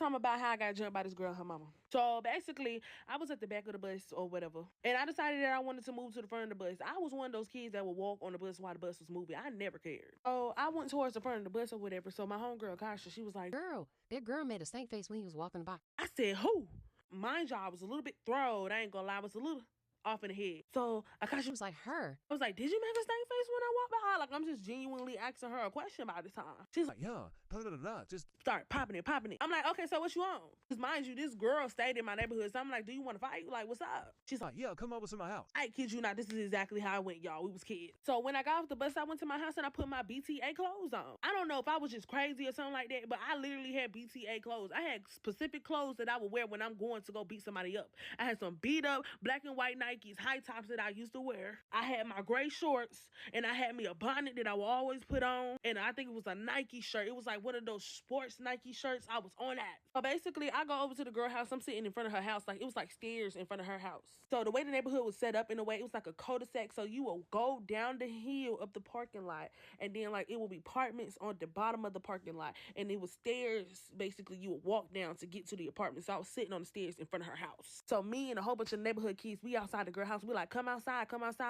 time about how I got jumped by this girl and her mama. So basically, I was at the back of the bus or whatever, and I decided that I wanted to move to the front of the bus. I was one of those kids that would walk on the bus while the bus was moving. I never cared. So I went towards the front of the bus or whatever. So my homegirl, Kasha, she was like, "Girl, that girl made a stank face when he was walking by." I said, who? Mind you, I was a little bit throwed. I ain't gonna lie, I was a little off in the head. So Akasha was like, her. I was like, did you make a stank face when I walked by her? Like, I'm just genuinely asking her a question about this time. She's like, yeah, just start popping it. I'm like, okay, so what you on? Because mind you, this girl stayed in my neighborhood. So I'm like, do you want to fight? Like, what's up? She's like, yeah, come over to my house. I kid you not, this is exactly how I went, y'all. We was kids. So when I got off the bus, I went to my house and I put my BTA clothes on. I don't know if I was just crazy or something like that, but I literally had BTA clothes. I had specific clothes that I would wear when I'm going to go beat somebody up. I had some beat up black and white Nikes, high tops that I used to wear. I had my gray shorts and I had me a bonnet that I would always put on. And I think it was a Nike shirt. It was like one of those sports Nike shirts. I was on that. So basically, I go over to the girl house. I'm sitting in front of her house. Like, it was like stairs in front of her house. So the way the neighborhood was set up in a way, it was like a cul-de-sac. So you will go down the hill of the parking lot, and then like it will be apartments on the bottom of the parking lot. And it was stairs, basically, you would walk down to get to the apartment. So I was sitting on the stairs in front of her house. So me and a whole bunch of neighborhood kids, we outside the girl house. We like, come outside,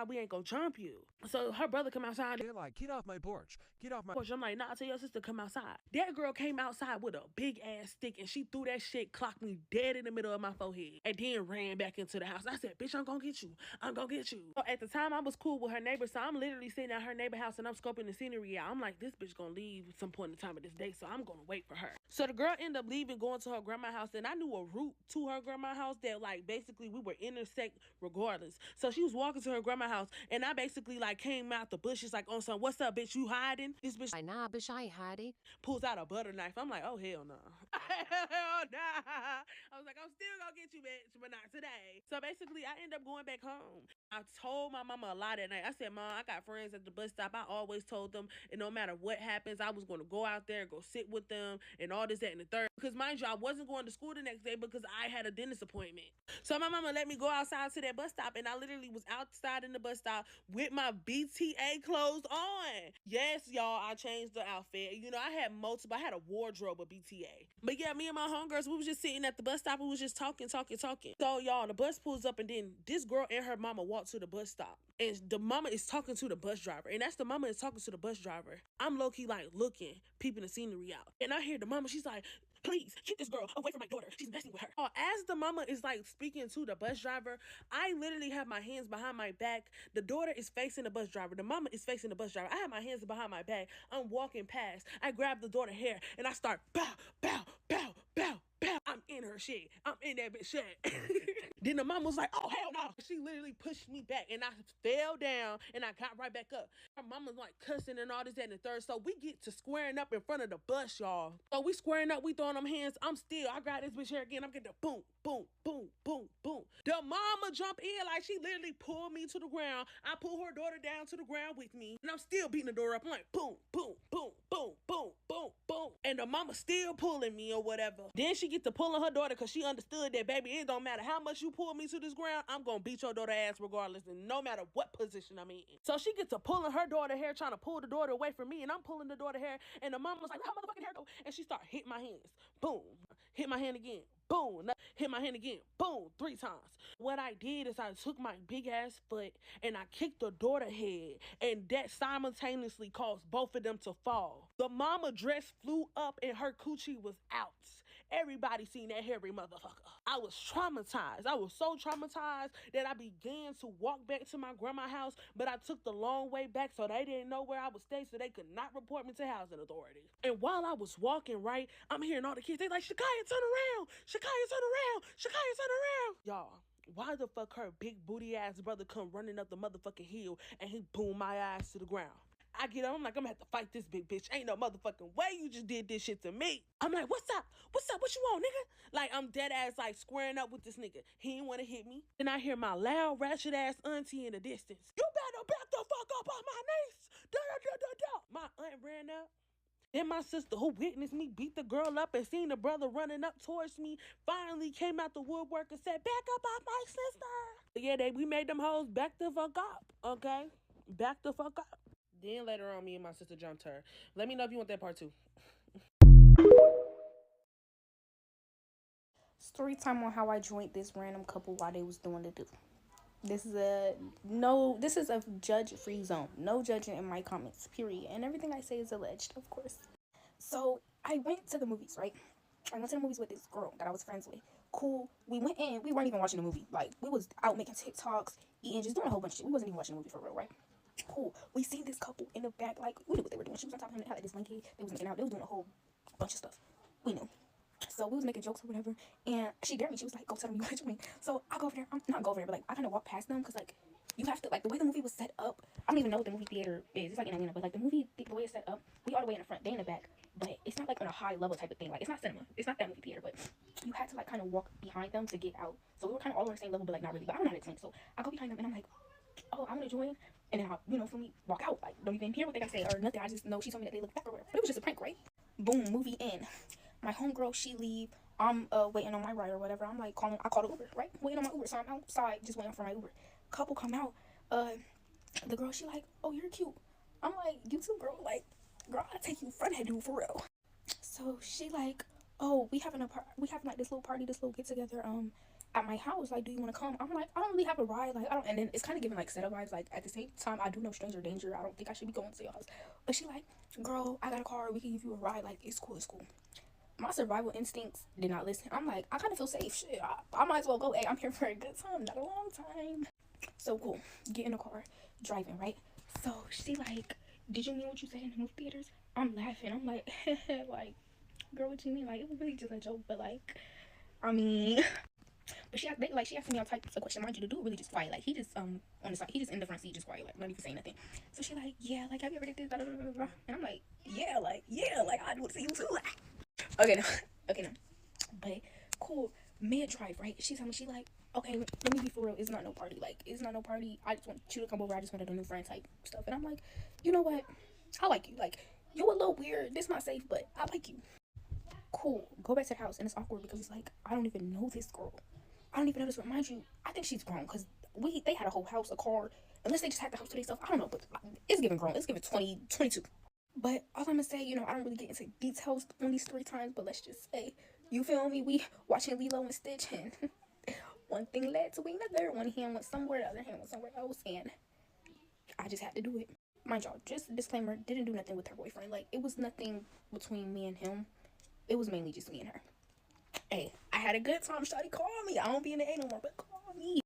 we ain't gonna jump you. So her brother come outside. They're like, get off my porch. Get off my porch. I'm like, nah, tell your sister come outside. That girl came outside with a big ass stick and she threw that shit, clocked me dead in the middle of my forehead, and then ran back into the house. I said, bitch, I'm gonna get you. I'm gonna get you. So at the time, I was cool with her neighbor, so I'm literally sitting at her neighbor house and I'm scoping the scenery out. I'm like, this bitch gonna leave at some point in time of this day, so I'm gonna wait for her. So the girl ended up leaving, going to her grandma's house, and I knew a route to her grandma's house that like basically we were intersect regardless. So she was walking to her grandma's house, and I basically like came out the bushes like on some, what's up, bitch, you hiding? This bitch like, nah, bitch, I ain't hiding. Pulls out a butter knife. I'm like, oh, hell no. Hell nah. I was like, I'm still gonna get you, bitch, but not today. So basically, I end up going back home. I told my mama a lot that night. I said, Mom, I got friends at the bus stop. I always told them, and no matter what happens, I was going to go out there, go sit with them, and all this, that, and the third. Because mind you, I wasn't going to school the next day because I had a dentist appointment. So my mama let me go outside to that bus stop, and I literally was outside in the bus stop with my BTA clothes on. Yes, y'all, I changed the outfit. You know, I had a wardrobe of BTA. But yeah, me and my homegirls, we was just sitting at the bus stop. We was just talking. So y'all, the bus pulls up, and then this girl and her mama walk to the bus stop, and the mama is talking to the bus driver, and that's the mama is talking to the bus driver. I'm low-key like looking, peeping the scenery out, and I hear the mama, she's like, please keep this girl away from my daughter, she's messing with her. As the mama is like speaking to the bus driver, I literally have my hands behind my back. The daughter is facing the bus driver, the mama is facing the bus driver. I have my hands behind my back. I'm walking past, I grab the daughter's hair and I start bow, bow, bow, bow, bow. I'm in her shit. I'm in that bitch shit. Then the mom was like, oh, hell no. She literally pushed me back, and I fell down, and I got right back up. Her mom was like cussing and all this, that, and the third. So we get to squaring up in front of the bus, y'all. So we squaring up, we throwing them hands. I grab this bitch here again. I'm getting the boom, boom, boom, boom, boom. The mama jump in like she literally pulled me to the ground. I pull her daughter down to the ground with me, and I'm still beating the door up. I'm like, boom, boom, boom, boom, boom, boom, boom. And the mama still pulling me or whatever. Then she get to pulling her daughter because she understood that, baby, it don't matter how much you pull me to this ground, I'm gonna beat your daughter ass regardless, and no matter what position I'm in. So she gets to pulling her daughter hair, trying to pull the daughter away from me, and I'm pulling the daughter hair, and the mom was like, how motherfucking hair go? And she started hitting my hands. Boom. Hit my hand again. Boom. Hit my hand again. Boom. 3 times. What I did is I took my big ass foot and I kicked the daughter head, and that simultaneously caused both of them to fall. The mama dress flew up and her coochie was out. Everybody seen that hairy motherfucker. I was traumatized. I was so traumatized that I began to walk back to my grandma's house, but I took the long way back so they didn't know where I would stay, so they could not report me to housing authority. And while I was walking, right, I'm hearing all the kids, they like, Shakaya, turn around. Shakaya, turn around. Shakaya, turn around. Y'all, why the fuck her big booty ass brother come running up the motherfucking hill and he boom my ass to the ground? I get up, I'm like, I'm gonna have to fight this big bitch. Ain't no motherfucking way you just did this shit to me. I'm like, what's up? What's up? What you want, nigga? Like, I'm dead ass like squaring up with this nigga. He ain't wanna hit me. Then I hear my loud, ratchet ass auntie in the distance. You better back the fuck up on my niece. Da da da da. My aunt ran up. Then my sister, who witnessed me beat the girl up and seen the brother running up towards me, finally came out the woodwork and said, back up on my sister. But yeah, we made them hoes back the fuck up, okay? Back the fuck up. Then later on, me and my sister jumped her. Let me know if you want that part 2. Story time on how I joined this random couple while they was doing the do. This is a judge-free zone. No judging in my comments, period. And everything I say is alleged, of course. So I went to the movies, right? I went to the movies with this girl that I was friends with. Cool. We went in. We weren't even watching the movie. Like, we was out making TikToks, eating, just doing a whole bunch of shit. We wasn't even watching the movie for real, right? Cool. We seen this couple in the back. Like, we knew what they were doing. She was on top of him. They had like this blanket. They was making out. They was doing a whole bunch of stuff. We knew. So we was making jokes or whatever, and she dared me. She was like, "Go tell them you want to join me." So I go over there. I'm not go over there, but like I kind of walk past them because like you have to, like, the way the movie was set up. I don't even know what the movie theater is. It's like in Atlanta, but like the way it's set up, we all the way in the front, they in the back. But it's not like on a high level type of thing. Like it's not cinema. It's not that movie theater, but you had to like kind of walk behind them to get out. So we were kind of all on the same level, but like not really. But I don't know how to explain. So I go behind them and I'm like, "Oh, I want to join." And then I, for me, walk out. Like, don't even hear what they gotta say or nothing. I just know she told me that they look back or whatever. But it was just a prank, right? Boom, movie in. My homegirl, she leave. I'm waiting on my ride or whatever. I'm like I called Uber, right? Waiting on my Uber. So I'm outside just waiting for my Uber. Couple come out. The girl, she like, "Oh, you're cute." I'm like, "You too, girl." Like, "Girl, I'll take you front head dude for real." So she like, "Oh, we having like this little party, this little get together at my house. Like, do you want to come?" I'm like, "I don't really have a ride. Like, I don't." And then it's kind of giving like setup vibes. Like at the same time, I do know stranger danger. I don't think I should be going to your house. But she like, "Girl, I got a car. We can give you a ride. Like, it's cool. It's cool." My survival instincts did not listen. I'm like, I kind of feel safe. Shit, I might as well go. Hey, I'm here for a good time, not a long time. So cool. Get in the car, driving, right? So she like, "Did you mean what you said in the movie theaters?" I'm laughing. I'm like, like, "Girl, what you mean?" Like, it was really just a joke, but like, I mean, but she asked me all types of questions. Mind you, the dude really just quiet. Like, he just on the side, he just in the front seat, just quiet, like not even saying nothing. So she like, "Yeah, like, have you ever did this?" Blah, blah, blah, blah. And I'm like, yeah, like I do it to you too. Okay, no. But cool. Mid drive, right? She told me, she like, "Okay, let me be for real. It's not no party. Like, it's not no party. I just want you to come over. I just wanted a new friend type stuff." And I'm like, "You know what? I like you. Like, you a little weird. This not safe, but I like you." Cool. Go back to the house, and it's awkward because it's like, I don't even know this girl. I don't even know this girl. Mind you, I think she's grown because they had a whole house, a car. Unless they just had the house to themselves. I don't know, but it's giving grown. It's giving 20, 22. But all I'm gonna say, I don't really get into details on these story times, but let's just say, you feel me? We watching Lilo and Stitch, and one thing led to another. One hand went somewhere, the other hand went somewhere else, and I just had to do it. Mind y'all, just a disclaimer, didn't do nothing with her boyfriend. Like, it was nothing between me and him. It was mainly just me and her. Hey, I had a good time. Shawty, call me. I don't be in the A no more, but call me.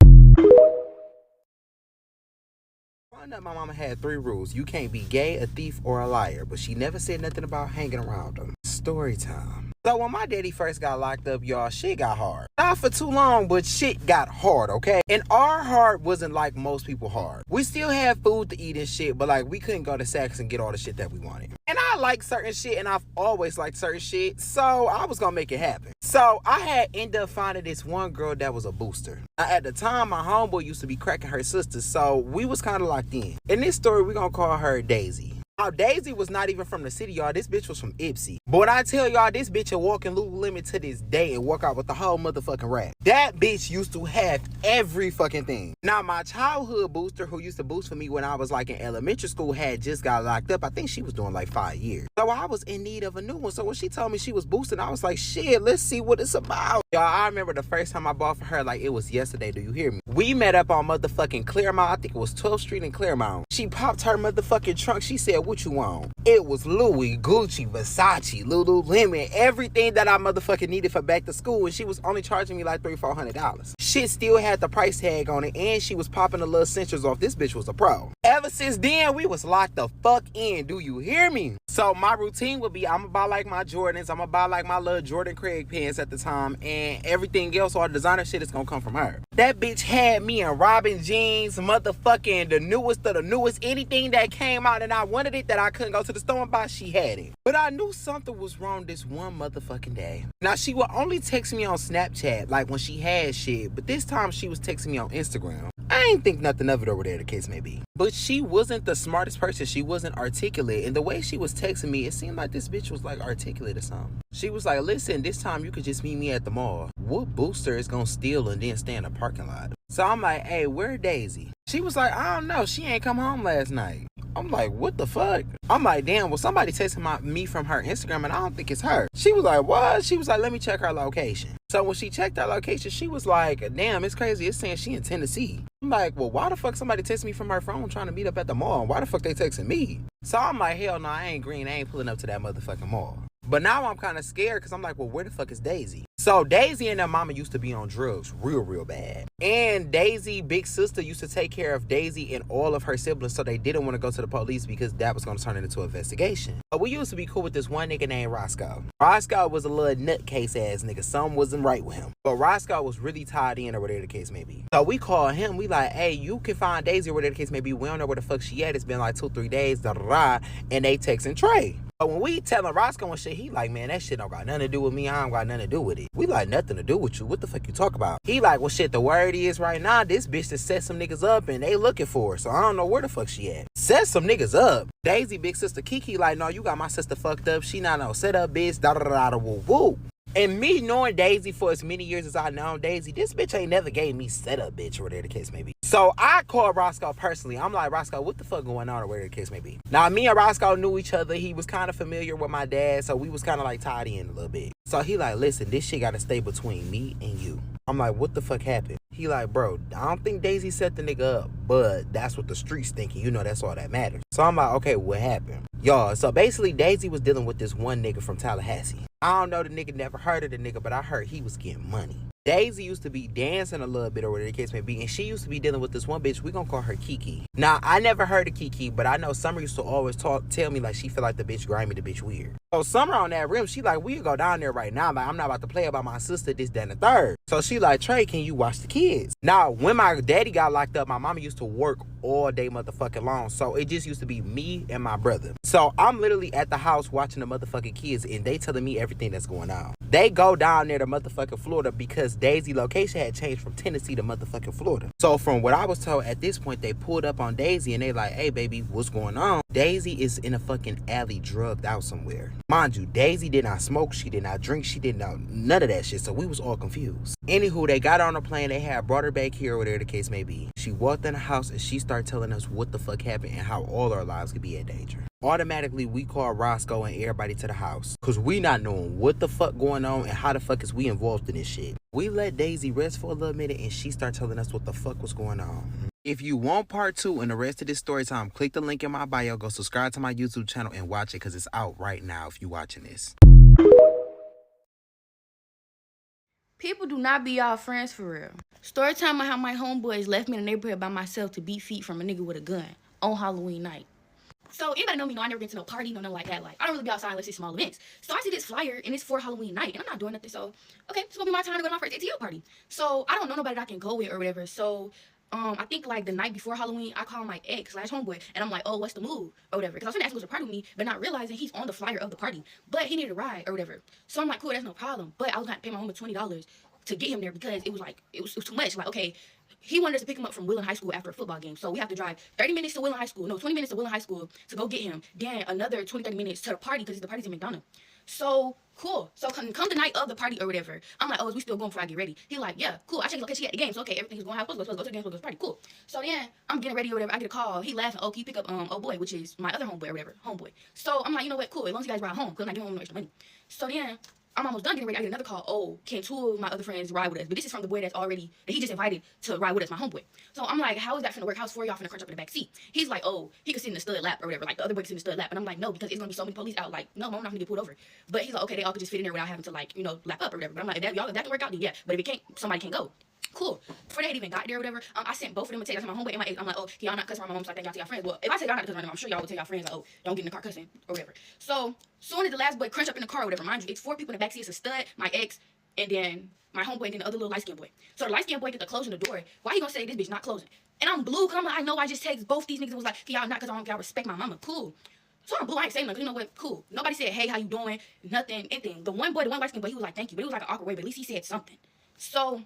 Growing up, my mama had 3 rules. You can't be gay, a thief, or a liar. But she never said nothing about hanging around them. Story time. So when my daddy first got locked up, y'all, shit got hard. Not for too long, but shit got hard, okay? And our hard wasn't like most people hard. We still had food to eat and shit, but like we couldn't go to Saks and get all the shit that we wanted. And I like certain shit, and I've always liked certain shit, so I was gonna make it happen. So I had ended up finding this one girl that was a booster. Now, at the time, my homeboy used to be cracking her sister, so we was kind of locked in. In this story, we're gonna call her Daisy. Now, Daisy was not even from the city, y'all. This bitch was from Ipsy. But when I tell y'all, this bitch will walk in Lululemon to this day and walk out with the whole motherfucking rack. That bitch used to have every fucking thing. Now, my childhood booster, who used to boost for me when I was like in elementary school, had just got locked up. I think she was doing like 5 years. So I was in need of a new one. So when she told me she was boosting, I was like, shit, let's see what it's about. Y'all, I remember the first time I bought for her, like it was yesterday. Do you hear me? We met up on motherfucking Claremont. I think it was 12th Street in Claremont. She popped her motherfucking trunk. She said, "What you want?" It was Louis, Gucci, Versace, Lululemon, everything that I motherfucking needed for back to school. And she was only charging me like $300-400. Shit still had the price tag on it, and she was popping the little cinchers off. This bitch was a pro. Ever since then, we was locked the fuck in. Do you hear me? So my routine would be, I'ma buy like my Jordans, I'ma buy like my little Jordan Craig pants at the time, and everything else, all the designer shit is gonna come from her. That bitch had me in Robin jeans, motherfucking the newest of the newest, anything that came out and I wanted it that I couldn't go to the store and buy, she had it. But I knew something was wrong this one motherfucking day. Now, she would only text me on Snapchat, like when she had shit, but this time she was texting me on Instagram. I ain't think nothing of it over there, the case may be. But she wasn't the smartest person. She wasn't articulate. And the way she was texting me, it seemed like this bitch was like articulate or something. She was like, "Listen, this time you could just meet me at the mall. What booster is gonna steal and then stay in the parking lot?" So I'm like, "Hey, where Daisy?" She was like, "I don't know. She ain't come home last night." I'm like, "What the fuck?" I'm like, "Damn, well, somebody texting me from her Instagram and I don't think it's her." She was like, "What?" She was like, "Let me check her location." So when she checked our location, she was like, damn, it's crazy. It's saying she in Tennessee. I'm like, well, why the fuck somebody text me from her phone trying to meet up at the mall? Why the fuck they texting me? So I'm like, hell no, I ain't green. I ain't pulling up to that motherfucking mall. But now I'm kind of scared because I'm like, well, where the fuck is Daisy? So Daisy and her mama used to be on drugs real bad. And Daisy, big sister, used to take care of Daisy and all of her siblings, so they didn't want to go to the police because that was going to turn it into an investigation. But we used to be cool with this one nigga named Roscoe. Roscoe was a little nutcase ass nigga. Something wasn't right with him. But Roscoe was really tied in or whatever the case may be. So we call him. We like, hey, you can find Daisy or whatever the case may be. We don't know where the fuck she at. It's been like 2-3 days. And they texting Trey. But when we telling Roscoe and shit, he like, man, that shit don't got nothing to do with me. I don't got nothing to do with it. We like, nothing to do with you. What the fuck you talk about? He like, well, shit, the word is right now, this bitch just set some niggas up and they looking for her. So I don't know where the fuck she at. Set some niggas up. Daisy, big sister Kiki like, no, you got my sister fucked up. She not no set up bitch. Woo woo. And me knowing Daisy for as many years as I known Daisy, this bitch ain't never gave me set up bitch or whatever the case may be. So I called Roscoe personally. I'm like, Roscoe, what the fuck going on or whatever the case may be. Now, me and Roscoe knew each other. He was kind of familiar with my dad, so we was kind of like tied in a little bit. So he like, listen, this shit got to stay between me and you. I'm like, what the fuck happened? He like, bro, I don't think Daisy set the nigga up, but that's what the streets thinking. You know, that's all that matters. So I'm like, okay, what happened? Y'all, so basically Daisy was dealing with this one nigga from Tallahassee. I don't know the nigga, never heard of the nigga, but I heard he was getting money. Daisy used to be dancing a little bit or whatever the case may be, and she used to be dealing with this one bitch. We gonna call her Kiki. Now, I never heard of Kiki, but I know Summer used to always tell me like she feel like the bitch grimy, the bitch weird. So Summer on that rim, she like, we can go down there right now. Like, I'm not about to play about my sister, this, that, and the third. So she like, Trey, can you watch the kids? Now, when my daddy got locked up, my mama used to work all day motherfucking long. So it just used to be me and my brother. So I'm literally at the house watching the motherfucking kids, and they telling me everything that's going on. They go down there to motherfucking Florida because Daisy location had changed from Tennessee to motherfucking Florida. So from what I was told, at this point, they pulled up on Daisy and they like, hey, baby, what's going on? Daisy is in a fucking alley drugged out somewhere. Mind you, Daisy did not smoke. She did not drink. She did not, none of that shit. So we was all confused. Anywho, they got on a plane. They had brought her back here or whatever the case may be. She walked in the house and she started telling us what the fuck happened and how all our lives could be in danger. Automatically, we call Roscoe and everybody to the house because we not knowing what the fuck going on and how the fuck is we involved in this shit. We let Daisy rest for a little minute and she started telling us what the fuck was going on. If you want part 2 and the rest of this story time, click the link in my bio, go subscribe to my YouTube channel and watch it because it's out right now if you watching this. People do not be y'all friends for real. Story time on how my homeboys left me in the neighborhood by myself to beat feet from a nigga with a gun on Halloween night. So anybody know me, know I never been to no party, no nothing like that. Like, I don't really be outside unless it's small events. So I see this flyer and it's for Halloween night and I'm not doing nothing. So, okay, it's gonna be my time to go to my first ATL party. So I don't know nobody that I can go with or whatever. So I think like the night before Halloween, I call my ex/homeboy and I'm like, oh, what's the move or whatever? Because I was gonna ask him to go to the party with me, but not realizing he's on the flyer of the party. But he needed a ride or whatever. So I'm like, cool, that's no problem. But I was gonna pay my homeboy $20 to get him there because it was like, it was too much. Like, okay, he wanted us to pick him up from Wheeling High School after a football game. So we have to drive 30 minutes to Wheeling High School. No, 20 minutes to Wheeling High School to go get him. Then another 20-30 minutes to the party because the party's in McDonough. So, cool. So come the night of the party or whatever. I'm like, oh, is we still going before I get ready? He like, yeah, cool. I checked his location at the game. So, okay, everything's going how it's supposed to go. Go to the game, supposed to go to the party. Cool. So then I'm getting ready or whatever. I get a call. He laughing. Oh, can you pick up oh boy, which is my other homeboy or whatever. Homeboy. So I'm like, you know what? Cool. As long as you guys ride home because I'm not giving him no extra money. So then I'm almost done getting ready. I get another call. Oh, can 2 of my other friends ride with us? But this is from the boy that he just invited to ride with us, my homeboy. So I'm like, how is that finna work? How's 4 of y'all finna crunch up in the back seat? He's like, oh, he could sit in the stud lap or whatever. Like the other boy could sit in the stud lap. And I'm like, no, because it's gonna be so many police out. Like, no, I'm not gonna get pulled over. But he's like, okay, they all could just fit in there without having to like, you know, lap up or whatever. But I'm like, if that can work out, then yeah. But if it can't, somebody can go. Cool. Before they had even got there or whatever, I sent both of them a text. I sent my homeboy and my ex. I'm like, oh, can y'all not cuss around my mom? So I think y'all tell y'all friends. Well, if I said y'all not cuss around them, I'm sure y'all would tell y'all friends, like, oh, don't get in the car cussing or whatever. So soon as the last boy crunch up in the car or whatever, mind you, it's 4 people in the backseat. It's a stud, my ex, and then my homeboy, and then the other little light-skinned boy. So the light-skinned boy get to closing the door. Why he gonna say this bitch not closing? And I'm blue, because I'm like, I know I just text both these niggas and was like, can y'all not, because I don't y'all respect my mama. Cool. So I'm blue, I ain't saying nothing, you know what, cool. Nobody said, hey, how you doing? Nothing, anything. The one light-skinned boy, he was like, thank you. But it was like an awkward way, but at least he said something. So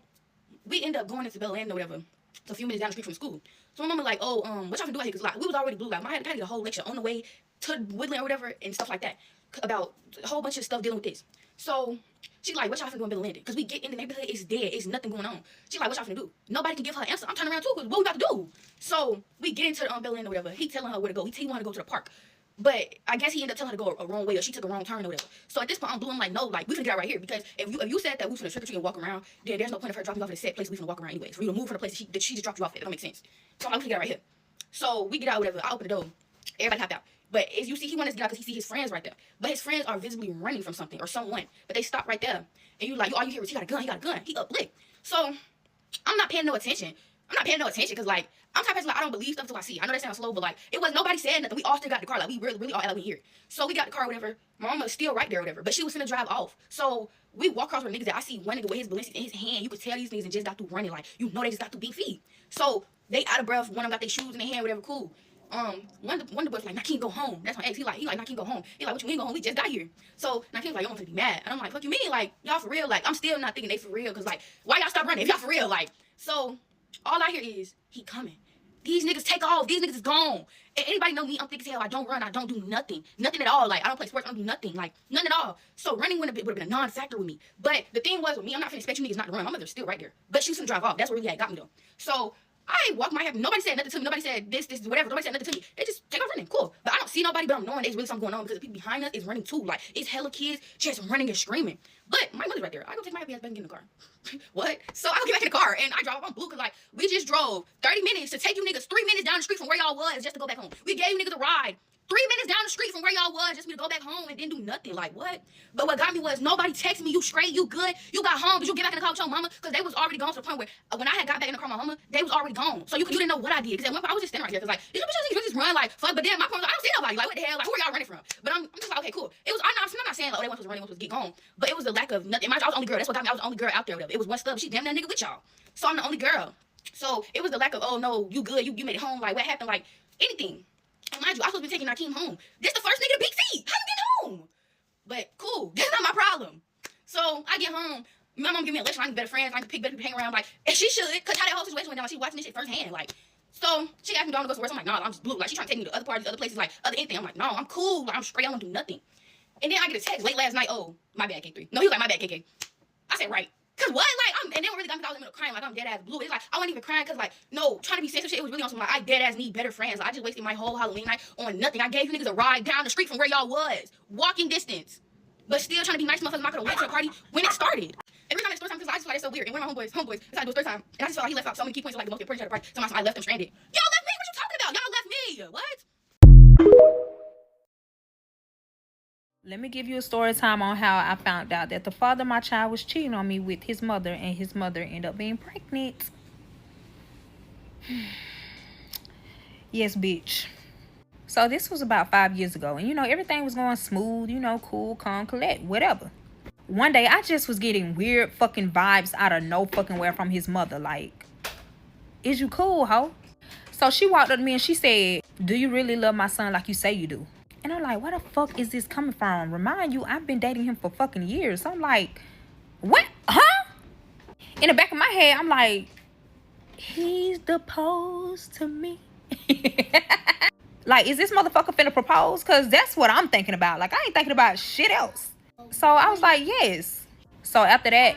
we end up going into Bel Air or whatever. It's a few minutes down the street from school. So my mama like, oh, what y'all finna do out here? Because like, we was already blue. Like, I had to get a whole lecture on the way to Woodland or whatever and stuff like that about a whole bunch of stuff dealing with this. So she's like, what y'all finna do in Bel Air? Because we get in the neighborhood, it's dead. It's nothing going on. She's like, what y'all finna do? Nobody can give her an answer. I'm turning around too, because what we about to do? So we get into the Bel Air or whatever. He telling her where to go. He want to go to the park. But I guess he ended up telling her to go a wrong way, or she took a wrong turn or whatever. So at this point, I'm blue. I'm like, no, like, we finna get out right here. Because if you said that we finna trick or treat and walk around, then there's no point of her dropping you off at a set place we finna walk around anyways. For you to move from the place that she just dropped you off at. It don't make sense. So I'm like, we finna get out right here. So we get out, whatever. I open the door. Everybody hopped out. But as you see, he wanted to get out because he see his friends right there. But his friends are visibly running from something or someone. But they stop right there. And you like, all you hear is, he got a gun, he got a gun. He uplift. So I'm not paying no attention. Because, like, I'm the type of person, like, I don't believe stuff until I see it. I know that sounds slow, but, like, it was, nobody said nothing. We all still got the car. Like, we really all like we here. So we got the car, whatever. My mama was still right there, whatever. But she was finna drive off. So we walk across where niggas that I see one nigga with his ballistics in his hand. You could tell these niggas just got through running. Like, you know they just got through big feet. So they out of breath. One of them got their shoes in their hand, whatever, cool. One of the boys like, Nakeem, go home. That's my ex. He like, Nakeem, go home. He like, what you mean go home? We just got here. So Nakeem's like, y'all want to be mad. And I'm like, fuck you mean? Like, y'all for real? Like, I'm still not thinking they for real. Cause like, why y'all stop running if y'all for real? Like, so all I hear is, he coming. These niggas take off. These niggas is gone. And anybody know me, I'm thick as hell. I don't run. I don't do nothing. Nothing at all. Like, I don't play sports. I don't do nothing. Like, none at all. So running would have been a non-factor with me. But the thing was with me, I'm not finna expect you niggas not to run. My mother's still right there. But she was finna drive off. That's what really had got me though. So I walk my head. Nobody said nothing to me. Nobody said this, whatever. Nobody said nothing to me. They just take off running. Cool. But I don't see nobody, but I'm knowing there's really something going on because the people behind us is running too. Like, it's hella kids just running and screaming. But my mother's right there. I go take my happy ass back and get in the car. What? So I go get back in the car and I drive off on blue because, like, we just drove 30 minutes to take you niggas 3 minutes down the street from where y'all was just to go back home. We gave you niggas a ride 3 minutes down the street from where y'all was just for me to go back home and didn't do nothing. Like, what? But what got me was nobody texted me, you straight, you good, you got home, but you get back in the car with your mama, because they was already gone to the point where when I had got back in the car with my mama, they was already gone. So you didn't know what I did. Because at one point I was just standing right here because, like, these bitches just run like fuck. But then my point was, I don't see nobody. Like, what the hell? Like, who are y'all running from? But I'm just like, okay, cool. It was, I'm not saying like, oh, they want to run, they want to get gone. But it was the lack of nothing. I was the only girl. That's what got me. I was the only girl out there. Whatever. It was one stub. She damn that nigga with y'all. So I'm the only girl. So it was the lack of, oh no, you good, you made it home. Like, what happened? Like, anything. And mind you, I was supposed to be taking Nakeem home. This the first nigga to big feet. How you get home? But cool, that's not my problem. So I get home. My mom give me a lecture. I can be better friends. I can pick better people, hang around. Like, and she should, cause how that whole situation went down. She watching this shit firsthand. Like, so she asked me, do I want to go somewhere? So I'm like, nah, I'm just blue. Like, she trying to take me to other parties, other places, like other anything. I'm like, no, I'm cool. Like, I'm straight. I don't do nothing. And then I get a text late last night. Oh, my bad, K3. No, he was like, my bad, KK. I said, right. Cause what? Like, and they really got me. I was in the middle of crying. Like, I'm dead ass blue. It's like I wasn't even crying. Cause like, no, trying to be sensitive shit. It was really on some like, I dead ass need better friends. Like, I just wasted my whole Halloween night on nothing. I gave you niggas a ride down the street from where y'all was, walking distance, but still trying to be nice to motherfuckers. I could have went to a party when it started. Every time it's story time, cause I just feel like it's so weird. And one of my homeboys, it's like do a story time, and I just felt like he left out so many key points of like the most important part. So I left them stranded. Y'all left me. What you talking about? Y'all left me. What? Let me give you a story time on how I found out that the father of my child was cheating on me with his mother, and his mother ended up being pregnant. Yes, bitch. So this was about 5 years ago, and everything was going smooth, cool, calm, collect, whatever. One day I just was getting weird fucking vibes out of no fucking where from his mother. Like, is you cool, ho? So she walked up to me and she said, do you really love my son like you say you do? And I'm like, where the fuck is this coming from? Remind you, I've been dating him for fucking years. So I'm like, what? Huh? In the back of my head, I'm like, he's proposed to me. Like, is this motherfucker finna propose? Because that's what I'm thinking about. Like, I ain't thinking about shit else. So I was like, yes. So after that,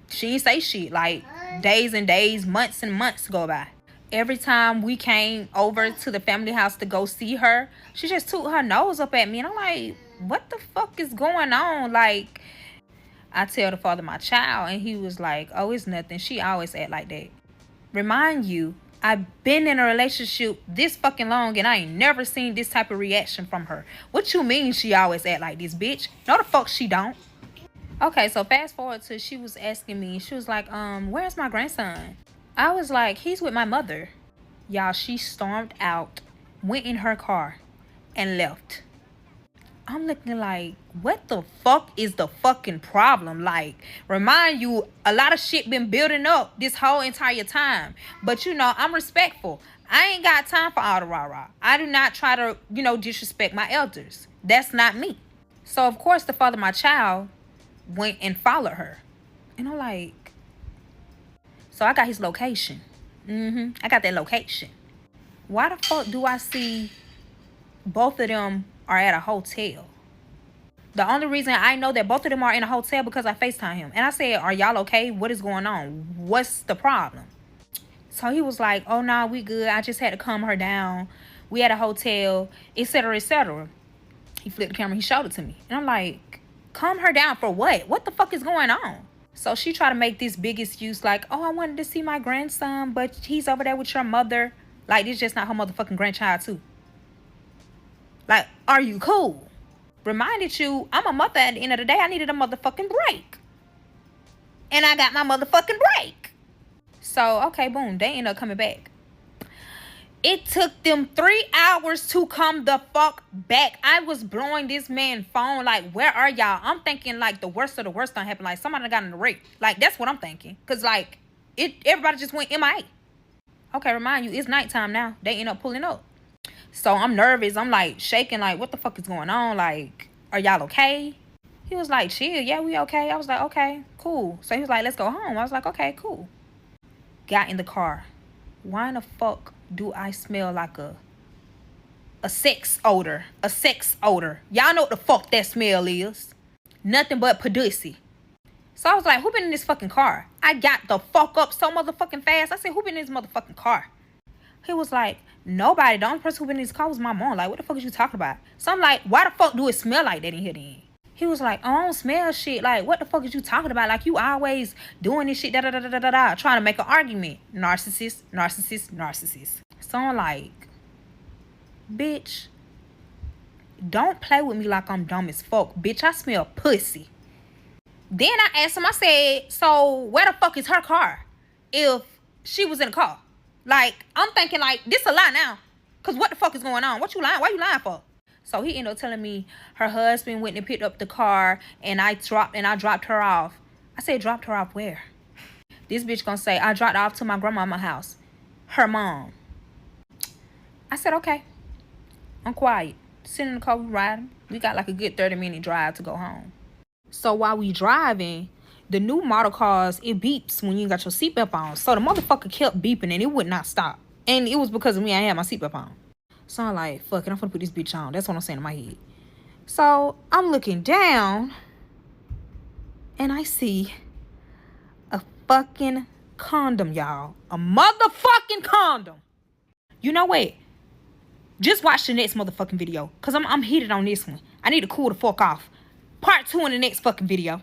she ain't say shit. Like, days and days, months and months go by. Every time we came over to the family house to go see her, she just took her nose up at me. And I'm like, what the fuck is going on? Like, I tell the father of my child, and he was like, oh, it's nothing. She always act like that. Remind you, I've been in a relationship this fucking long, and I ain't never seen this type of reaction from her. What you mean she always act like this, bitch? No, the fuck she don't. Okay, so fast forward to she was asking me. She was like, where's my grandson? I was like, he's with my mother. Y'all, she stormed out, went in her car, and left. I'm looking like, what the fuck is the fucking problem? Like, remind you, a lot of shit been building up this whole entire time. But, I'm respectful. I ain't got time for all the rah-rah. I do not try to, disrespect my elders. That's not me. So, of course, the father of my child went and followed her. And I'm like, so I got his location. I got that location. Why the fuck do I see both of them are at a hotel? The only reason I know that both of them are in a hotel because I FaceTime him. And I said, are y'all okay? What is going on? What's the problem? So he was like, oh, no, we good. I just had to calm her down. We at a hotel, etc., etc. He flipped the camera. He showed it to me. And I'm like, calm her down for what? What the fuck is going on? So she tried to make this big excuse like, oh, I wanted to see my grandson, but he's over there with your mother. Like, this just not her motherfucking grandchild, too. Like, are you cool? Reminded you, I'm a mother at the end of the day. I needed a motherfucking break. And I got my motherfucking break. So, okay, boom. They end up coming back. It took them 3 hours to come the fuck back. I was blowing this man's phone like, where are y'all? I'm thinking like the worst of the worst done happened. Like somebody got in the rape. Like that's what I'm thinking. Cause like everybody just went MIA. Okay, remind you, it's nighttime now. They end up pulling up. So I'm nervous. I'm like shaking like, what the fuck is going on? Like, are y'all okay? He was like, chill. Yeah, we okay. I was like, okay, cool. So he was like, let's go home. I was like, okay, cool. Got in the car. Why in the fuck do I smell like a sex odor? A sex odor. Y'all know what the fuck that smell is. Nothing but pussy. So I was like, who been in this fucking car? I got the fuck up so motherfucking fast. I said, who been in this motherfucking car? He was like, nobody. The only person who been in this car was my mom. Like, what the fuck is you talking about? So I'm like, why the fuck do it smell like that in here then? He was like, oh, I don't smell shit. Like, what the fuck is you talking about? Like, you always doing this shit, da-da-da-da-da-da, trying to make an argument. Narcissist, narcissist, narcissist. So I'm like, bitch, don't play with me like I'm dumb as fuck. Bitch, I smell pussy. Then I asked him, I said, so where the fuck is her car if she was in a car? Like, I'm thinking like, this a lie now. Because what the fuck is going on? What you lying? Why you lying for? So he ended up telling me her husband went and picked up the car and I dropped her off. I said, dropped her off where? This bitch gonna say, I dropped her off to my grandmama's house. Her mom. I said, okay. I'm quiet. Sitting in the car, we riding. We got like a good 30-minute drive to go home. So while we driving, the new model cars, it beeps when you got your seatbelt on. So the motherfucker kept beeping and it would not stop. And it was because of me, I had my seatbelt on. So I'm like, fuck it, I'm gonna put this bitch on. That's what I'm saying in my head. So I'm looking down and I see a fucking condom, y'all. A motherfucking condom. You know what? Just watch the next motherfucking video. Because I'm heated on this one. I need to cool the fuck off. Part 2 in the next fucking video.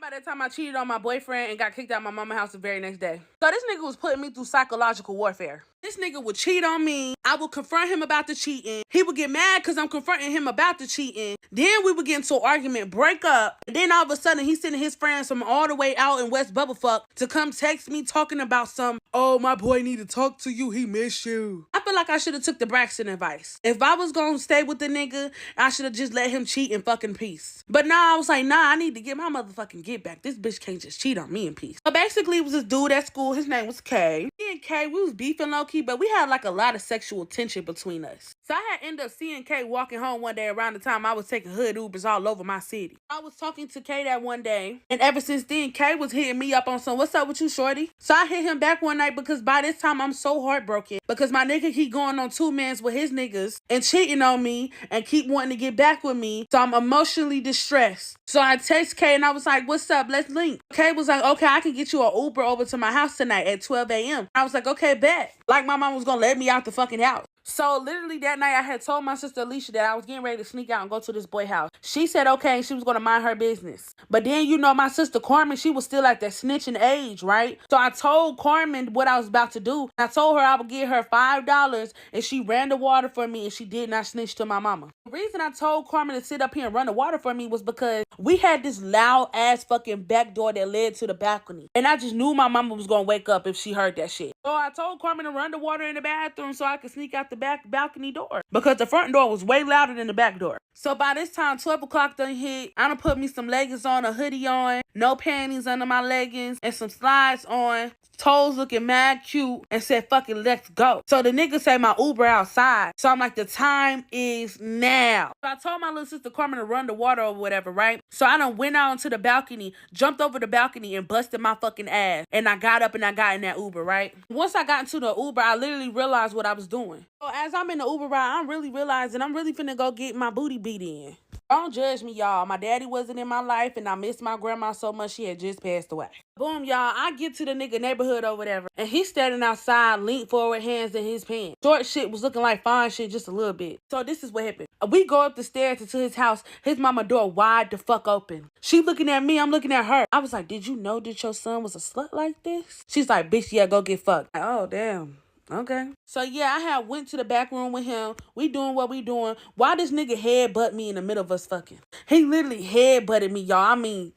By that time I cheated on my boyfriend and got kicked out of my mama's house the very next day. So this nigga was putting me through psychological warfare. This nigga would cheat on me. I would confront him about the cheating. He would get mad because I'm confronting him about the cheating. Then we would get into an argument, break up. And then all of a sudden he's sending his friends from all the way out in West Bubblefuck to come text me talking about some, oh, my boy need to talk to you. He miss you. I feel like I should have took the Braxton advice. If I was going to stay with the nigga, I should have just let him cheat in fucking peace. But now I was like, nah, I need to get my motherfucking get back. This bitch can't just cheat on me in peace. So basically it was this dude at school. His name was Kay. Me and Kay, we was beefing low-key, but we had like a lot of sexual tension between us. So I had ended up seeing Kay walking home one day around the time I was taking hood Ubers all over my city. I was talking to Kay that one day, and ever since then, Kay was hitting me up on some, what's up with you, shorty? So I hit him back one night because by this time I'm so heartbroken because my nigga keep going on 2 mans with his niggas and cheating on me and keep wanting to get back with me. So I'm emotionally distressed. So I text Kay and I was like, what's up? Let's link. Kay was like, okay, I can get you an Uber over to my house tonight at 12 a.m. I was like, okay, bet. Like my mom was gonna let me out the fucking house. So literally that night I had told my sister Alicia that I was getting ready to sneak out and go to this boy house. She said okay, and she was going to mind her business. But then, you know, my sister Carmen, she was still at that snitching age, right? So I told Carmen what I was about to do. I told her I would give her $5 and she ran the water for me and she did not snitch to my mama. The reason I told Carmen to sit up here and run the water for me was because we had this loud ass fucking back door that led to the balcony. And I just knew my mama was going to wake up if she heard that shit. So I told Carmen to run the water in the bathroom so I could sneak out the back balcony door because the front door was way louder than the back door. So by this time 12 o'clock done hit. I done put me some leggings on, a hoodie on, no panties under my leggings, and some slides on, toes looking mad cute, and said fucking let's go. So the nigga say my Uber outside. So I'm like, the time is now. So I told my little sister Carmen to run the water or whatever, right? So I done went out onto the balcony, jumped over the balcony and busted my fucking ass. And I got up and I got in that Uber, right? Once I got into the Uber, I literally realized what I was doing. So as I'm in the Uber ride, I'm really realizing I'm really finna go get my booty beat in. Don't judge me, y'all. My daddy wasn't in my life, and I miss my grandma so much. She had just passed away. Boom, y'all. I get to the nigga neighborhood or whatever, and he's standing outside, leaned forward, hands in his pants. Short shit was looking like fine shit just a little bit. So this is what happened. We go up the stairs into his house. His mama door wide the fuck open. She looking at me. I'm looking at her. I was like, did you know that your son was a slut like this? She's like, bitch, yeah, go get fucked. Like, oh, damn. Okay. So yeah, I had went to the back room with him. We doing what we doing. Why this nigga headbutt me in the middle of us fucking? He literally headbutted me, y'all. I mean,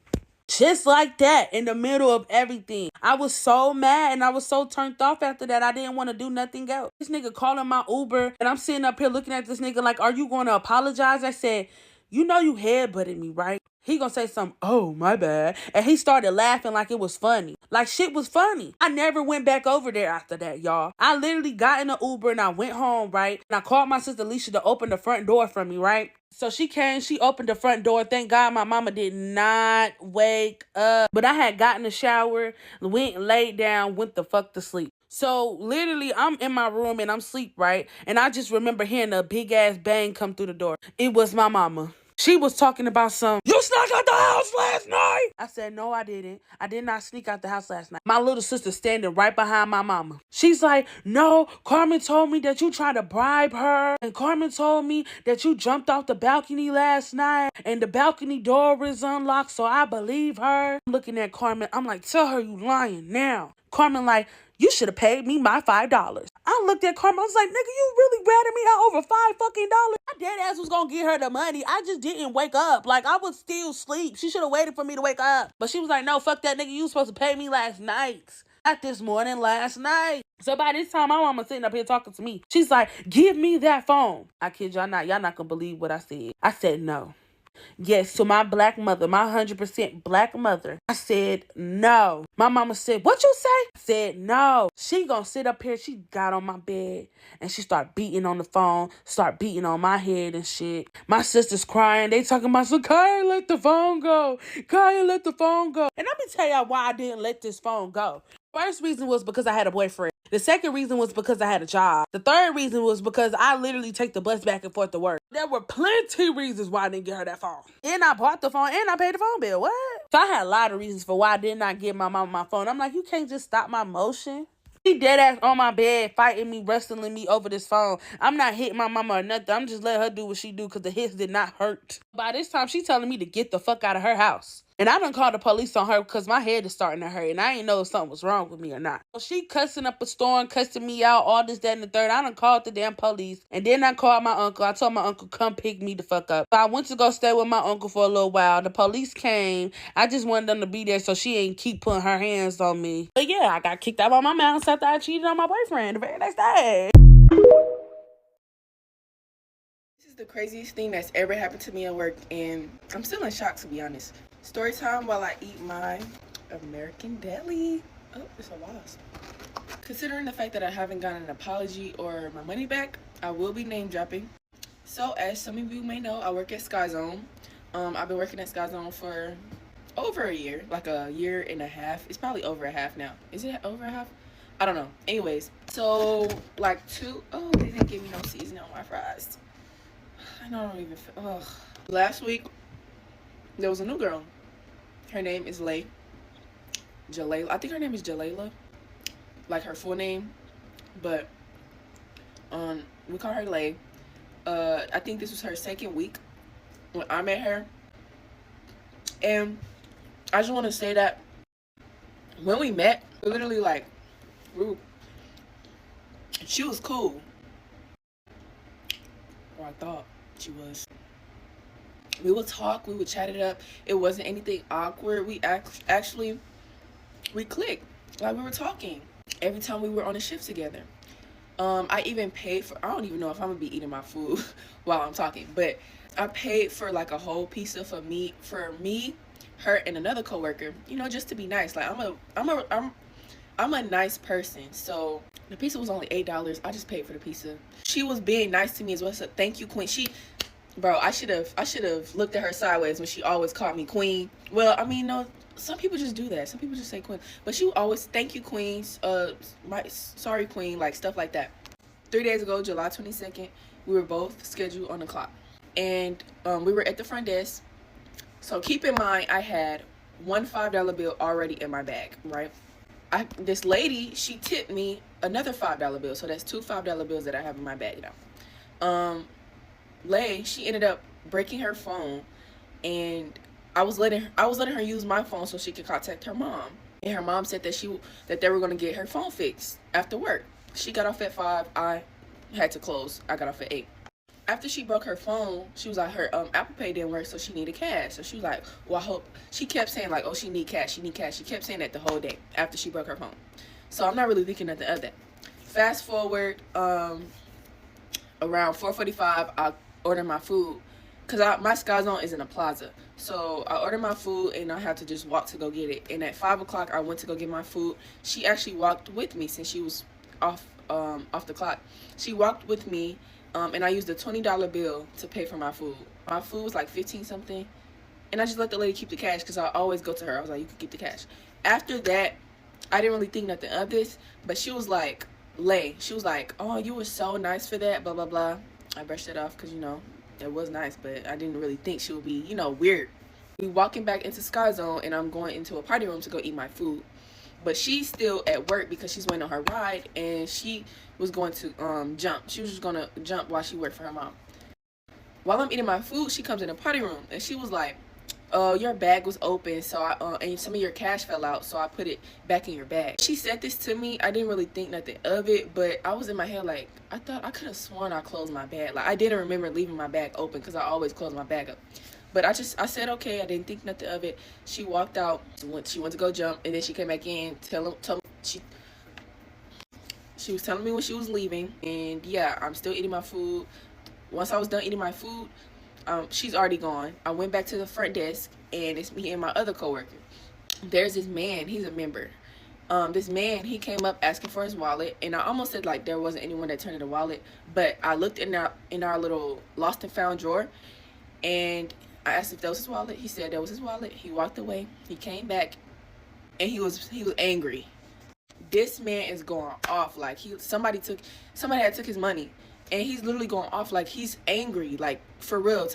just like that, in the middle of everything. I was so mad and I was so turned off after that. I didn't want to do nothing else. This nigga calling my Uber and I'm sitting up here looking at this nigga like, are you going to apologize? I said, you know you headbutted me, right? He gonna say something, oh, my bad. And he started laughing like it was funny. Like shit was funny. I never went back over there after that, y'all. I literally got in an Uber and I went home, right? And I called my sister Alicia to open the front door for me, right? So she came, she opened the front door. Thank God my mama did not wake up. But I had gotten a shower, went laid down, went the fuck to sleep. So literally I'm in my room and I'm asleep, right? And I just remember hearing a big ass bang come through the door. It was my mama. She was talking about you snuck out the house last night. I said, no, I didn't. I did not sneak out the house last night. My little sister standing right behind my mama. She's like, no, Carmen told me that you tried to bribe her. And Carmen told me that you jumped off the balcony last night. And the balcony door is unlocked, so I believe her. I'm looking at Carmen. I'm like, tell her you lying now. Carmen like, you should have paid me my $5. I looked at Carmen. I was like, nigga, you really ratted me out over $5 fucking. My dead ass was gonna get her the money. I just didn't wake up. Like, I was still asleep. She should have waited for me to wake up. But she was like, no, fuck that nigga. You was supposed to pay me last night. Not this morning, last night. So by this time, my mama sitting up here talking to me. She's like, give me that phone. I kid y'all not. Y'all not gonna believe what I said. I said no. Yes, to my black mother, my 100% black mother. I said no. My mama said, what you say? I said no. She gonna sit up here. She got on my bed and she start beating on the phone, start beating on my head and shit. My sister's crying. They talking about, so Kaya, let the phone go. Kaya, let the phone go. And let me tell y'all why I didn't let this phone go. First reason was because I had a boyfriend. The second reason was because I had a job. The third reason was because I literally take the bus back and forth to work. There were plenty reasons why I didn't get her that phone. And I bought the phone and I paid the phone bill. What? So I had a lot of reasons for why I did not give my mama my phone. I'm like, you can't just stop my motion. She dead ass on my bed fighting me, wrestling me over this phone. I'm not hitting my mama or nothing. I'm just letting her do what she do because the hits did not hurt. By this time, she telling me to get the fuck out of her house. And I done called the police on her because my head is starting to hurt. And I didn't know if something was wrong with me or not. So she cussing up a storm, cussing me out, all this, that, and the third. I done called the damn police. And then I called my uncle. I told my uncle, come pick me the fuck up. So I went to go stay with my uncle for a little while. The police came. I just wanted them to be there so she ain't keep putting her hands on me. But yeah, I got kicked out by my mouth after I cheated on my boyfriend the very next day. This is the craziest thing that's ever happened to me at work, and I'm still in shock, to be honest. Story time while I eat my American deli. Oh, it's a wasp. Considering the fact that I haven't gotten an apology or my money back, I will be name dropping. So, as some of you may know, I work at Sky Zone. I've been working at Sky Zone for over a year, like a year and a half. It's probably over a half now. Is it over a half? I don't know. Anyways, so like oh, they didn't give me no seasoning on my fries. I don't even feel, ugh. Last week, there was a new girl. Her name is Jalayla. I think her name is Jalayla, like her full name, but we call her Lay. I think this was her second week when I met her, and I just want to say that when we met, literally like, she was cool, or I thought she was. We would talk, we would chat it up. It wasn't anything awkward. We actually clicked. Like, we were talking every time we were on a shift together. I even paid for, I don't even know if I'm gonna be eating my food while I'm talking, but I paid for like a whole pizza for me, her, and another coworker. You know, just to be nice. Like, I'm a nice person, so the pizza was only $8. I just paid for the pizza. She was being nice to me as well. So thank you, Queen. Bro, I should have looked at her sideways when she always called me Queen. Well, I mean, no, some people just do that. Some people just say Queen. But she would always, thank you, Queens. Sorry, Queen, like stuff like that. 3 days ago, July 22nd, we were both scheduled on the clock. and we were at the front desk. So keep in mind, I had one $5 bill already in my bag, right? This lady, she tipped me another $5 bill, so that's two $5 bills that I have in my bag now. Lay, she ended up breaking her phone, and I was letting her use my phone so she could contact her mom. And her mom said that they were gonna get her phone fixed after work. She got off at 5. I had to close. I got off at 8. After she broke her phone, she was like, her Apple Pay didn't work, so she needed cash. So she was like, well, I hope. She kept saying like, oh, she need cash, she need cash. She kept saying that the whole day after she broke her phone. So I'm not really thinking nothing of that. Fast forward, around 4:45, I ordered my food, cause my Sky Zone is in a plaza. So I ordered my food and I had to just walk to go get it. And at 5 o'clock, I went to go get my food. She actually walked with me since she was off the clock. She walked with me, and I used a $20 bill to pay for my food. My food was like 15 something, and I just let the lady keep the cash because I always go to her. I was like, you can keep the cash. After that, I didn't really think nothing of this, but she was like, she was like, oh, you were so nice for that, blah, blah, blah. I brushed it off because, you know, it was nice, but I didn't really think she would be, you know, weird. We walking back into Sky Zone, and I'm going into a party room to go eat my food. But she's still at work because she's waiting on her ride, and she was going to jump. She was just going to jump while she worked for her mom. While I'm eating my food, she comes in the party room, and she was like, your bag was open, so and some of your cash fell out, so I put it back in your bag. She said this to me. I didn't really think nothing of it, but I was in my head like, I thought I could have sworn I closed my bag. Like, I didn't remember leaving my bag open because I always close my bag up. But I said, okay, I didn't think nothing of it. She walked out, she went to go jump, and then she came back in, she was telling me when she was leaving, and yeah, I'm still eating my food. Once I was done eating my food, she's already gone. I went back to the front desk, and it's me and my other coworker. There's this man, he's a member. This man, he came up asking for his wallet, and I almost said like there wasn't anyone that turned in a wallet, but I looked in our little lost and found drawer, and I asked if that was his wallet. He said that was his wallet. He walked away. He came back, and he was angry. This man is going off like somebody had took his money, and he's literally going off like he's angry, like for real.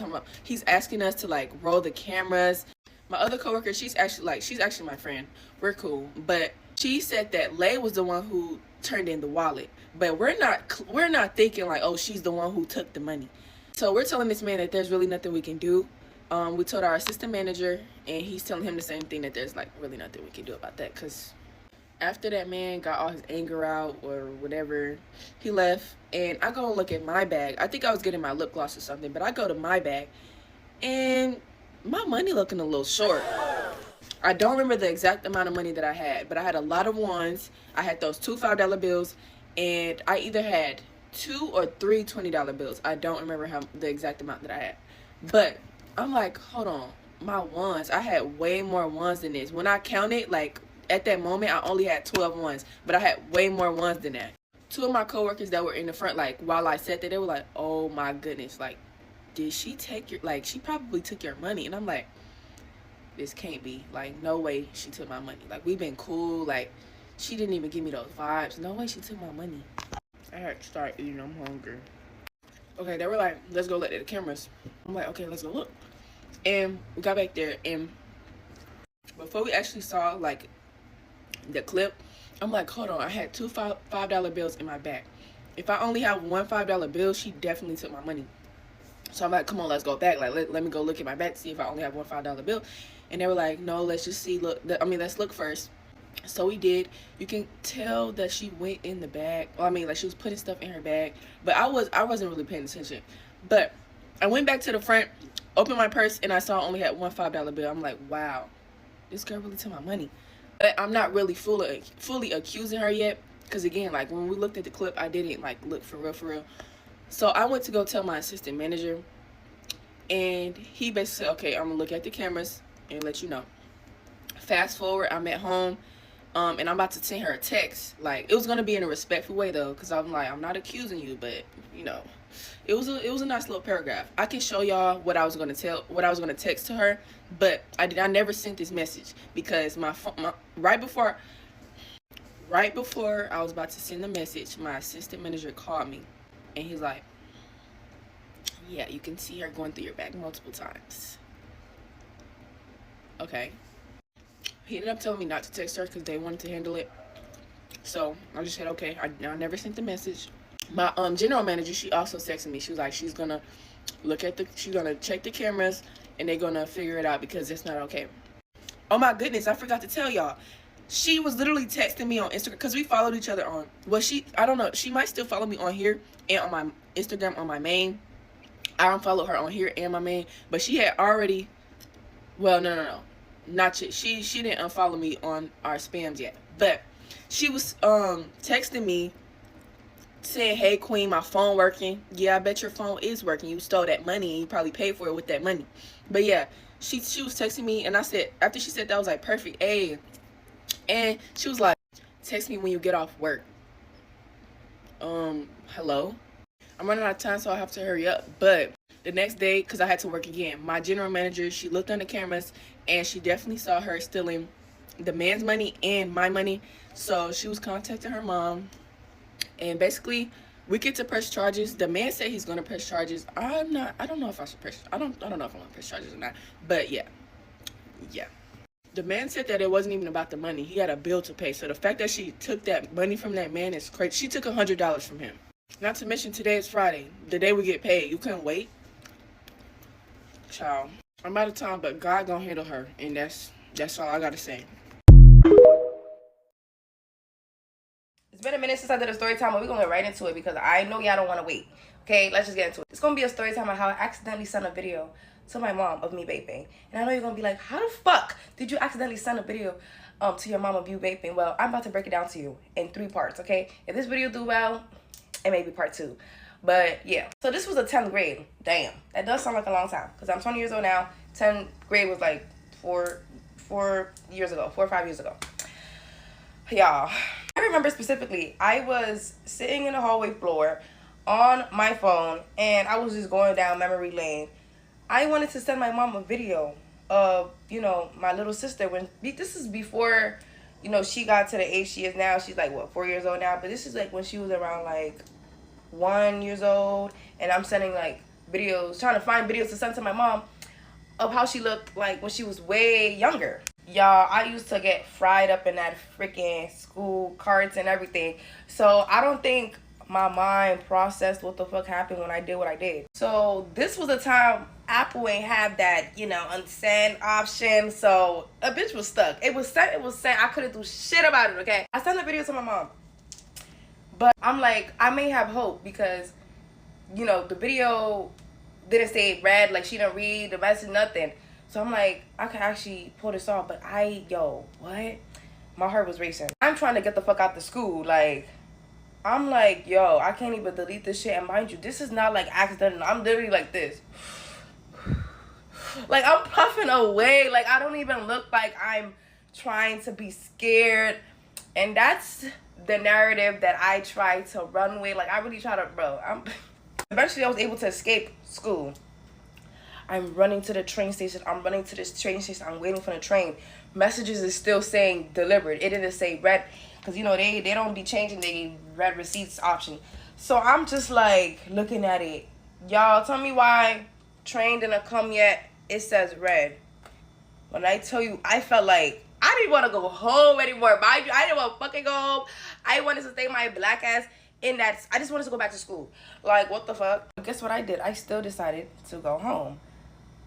He's asking us to like roll the cameras. My other coworker, she's actually my friend. We're cool, but she said that Lay was the one who turned in the wallet, but we're not thinking like, oh, she's the one who took the money. So we're telling this man that there's really nothing we can do. We told our assistant manager, and he's telling him the same thing, that there's like really nothing we can do about that, because after that man got all his anger out or whatever, he left, and I go and look at my bag. I think I was getting my lip gloss or something, but I go to my bag, and my money looking a little short. I don't remember the exact amount of money that I had, but I had a lot of ones. I had those two $5 bills, and I either had 2 or 3 $20 bills. I don't remember the exact amount that I had, but I'm like, hold on, my ones, I had way more ones than this. When I counted, like at that moment, I only had 12 ones, but I had way more ones than that. 2 of my coworkers that were in the front, like while I said that, they were like, oh my goodness, like, did she take your, like, she probably took your money. And I'm like, this can't be, like, no way she took my money. Like, we've been cool, like, she didn't even give me those vibes. No way she took my money. I had to start eating, I'm hungry. Okay, they were like, let's go look at the cameras. I'm like, okay, let's go look. And we got back there, and before we actually saw like the clip, I'm like, hold on, I had 2 $5 bills in my bag. If I only have one $5 bill, she definitely took my money. So I'm like, come on, let's go back. Like, let me go look at my bag to see if I only have one $5 bill. And they were like, no, let's just see. Let's look first. So we did. You can tell that she went in the bag. Well, I mean, like, she was putting stuff in her bag, but I wasn't really paying attention. But I went back to the front, opened my purse, and I saw I only had one $5 bill. I'm like, wow, this girl really took my money. But I'm not really fully accusing her yet, because again, like, when we looked at the clip, I didn't like look for real. So I went to go tell my assistant manager, and he basically said, okay, I'm gonna look at the cameras and let you know. Fast forward, I'm at home, and I'm about to send her a text. Like, it was gonna be in a respectful way though, because I'm like, I'm not accusing you, but you know, it was a nice little paragraph. I can show y'all what I was gonna text to her, but I never sent this message because my phone, right before I was about to send the message, my assistant manager called me, and he's like, Yeah, you can see her going through your bag multiple times. Okay. He ended up telling me not to text her because they wanted to handle it. So I just said, okay. I never sent the message. My general manager, she also texted me. She was like, she's gonna check the cameras and they're gonna figure it out because it's not okay. Oh my goodness, I forgot to tell y'all. She was literally texting me on Instagram because we followed each other on. Well, I don't know. She might still follow me on here and on my Instagram on my main. I don't follow her on here and my main, but she had already. Well, no, not yet. She didn't unfollow me on our spams yet, but she was texting me saying, "Hey Queen, my phone working." Yeah, I bet your phone is working. You stole that money and you probably paid for it with that money. But yeah, she was texting me and I said, after she said that, I was like, perfect. Hey. And she was like, text me when you get off work. Hello? I'm running out of time, so I have to hurry up. But the next day, because I had to work again, my general manager, she looked on the cameras and she definitely saw her stealing the man's money and my money. So she was contacting her mom. And basically, we get to press charges. The man said he's going to press charges. I don't know if I should press, I don't know if I want to press charges or not. But yeah. The man said that it wasn't even about the money. He had a bill to pay. So the fact that she took that money from that man is crazy. She took $100 from him. Not to mention today is Friday, the day we get paid. You couldn't wait? Child, I'm out of time, but God gonna handle her. And that's all I gotta say. It's been a minute since I did a story time, but we're gonna get right into it because I know y'all don't want to wait. Okay, let's just get into it. It's gonna be a story time on how I accidentally sent a video to my mom of me vaping. And I know you're gonna be like, how the fuck did you accidentally send a video to your mom of you vaping? Well, I'm about to break it down to you in 3 parts, okay? If this video do well, it may be part 2. But yeah, so this was a 10th grade. Damn, that does sound like a long time because I'm 20 years old now. 10th grade was like 4 years ago, 4 or 5 years ago. Y'all, I remember specifically, I was sitting in the hallway floor on my phone and I was just going down memory lane. I wanted to send my mom a video of, you know, my little sister when this is before, you know, she got to the age she is now. She's like, what, 4 years old now? But this is like when she was around like 1 year old. And I'm sending like videos, trying to find videos to send to my mom of how she looked like when she was way younger. Y'all, I used to get fried up in that freaking school carts and everything. So I don't think my mind processed what the fuck happened when I did what I did. So this was a time Apple ain't have that, you know, unsend option. So a bitch was stuck. It was sent. I couldn't do shit about it, okay? I sent the video to my mom. But I'm like, I may have hope because, you know, the video didn't say read, like she didn't read the message, nothing. So I'm like, I could actually pull this off, but what? My heart was racing. I'm trying to get the fuck out the school, like, I'm like, yo, I can't even delete this shit. And mind you, this is not like accidental. I'm literally like this. Like, I'm puffing away. Like, I don't even look like I'm trying to be scared. And that's the narrative that I try to run with. Like, I really try to, eventually I was able to escape school. I'm running to the train station. I'm running to this train station. I'm waiting for the train. Messages is still saying delivered. It didn't say read. Because, you know, they don't be changing the read receipts option. So I'm just like looking at it. Y'all, tell me why train didn't come yet. It says read. When I tell you, I felt like I didn't want to go home anymore. Mind you, I didn't want to fucking go home. I wanted to stay my black ass in that. I just wanted to go back to school. Like, what the fuck? But guess what I did? I still decided to go home.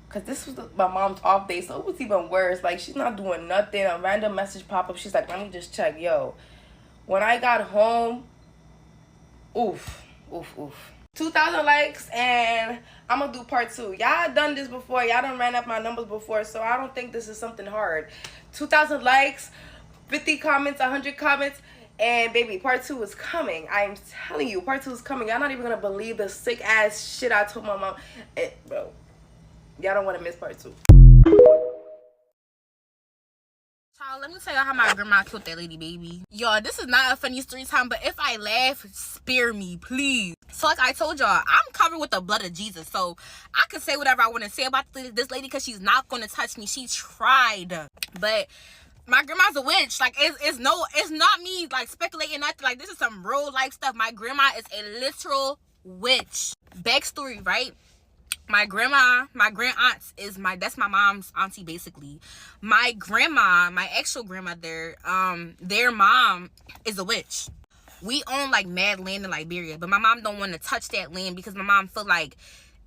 Because this was my mom's off day, so it was even worse. Like, she's not doing nothing. A random message pop up. She's like, let me just check. Yo, when I got home, oof. 2,000 likes, and I'm going to do part 2. Y'all done this before. Y'all done ran up my numbers before, so I don't think this is something hard. 2,000 likes, 50 comments, 100 comments, and baby, part 2 is coming. I'm telling you, part 2 is coming. Y'all not even going to believe the sick-ass shit I told my mom. Bro. Y'all don't want to miss part 2. Child, let me tell y'all how my grandma killed that lady, baby. Y'all, this is not a funny story time, but if I laugh, spare me, please. So like I told y'all, I'm covered with the blood of Jesus. So I can say whatever I want to say about this lady because she's not going to touch me. She tried. But my grandma's a witch. Like, it's not me, like, speculating nothing. Like, this is some real life stuff. My grandma is a literal witch. Backstory, right? My grandma, my grand aunt is that's my mom's auntie basically. My grandma, my actual grandmother, their mom is a witch. We own like mad land in Liberia, but my mom don't want to touch that land because my mom feel like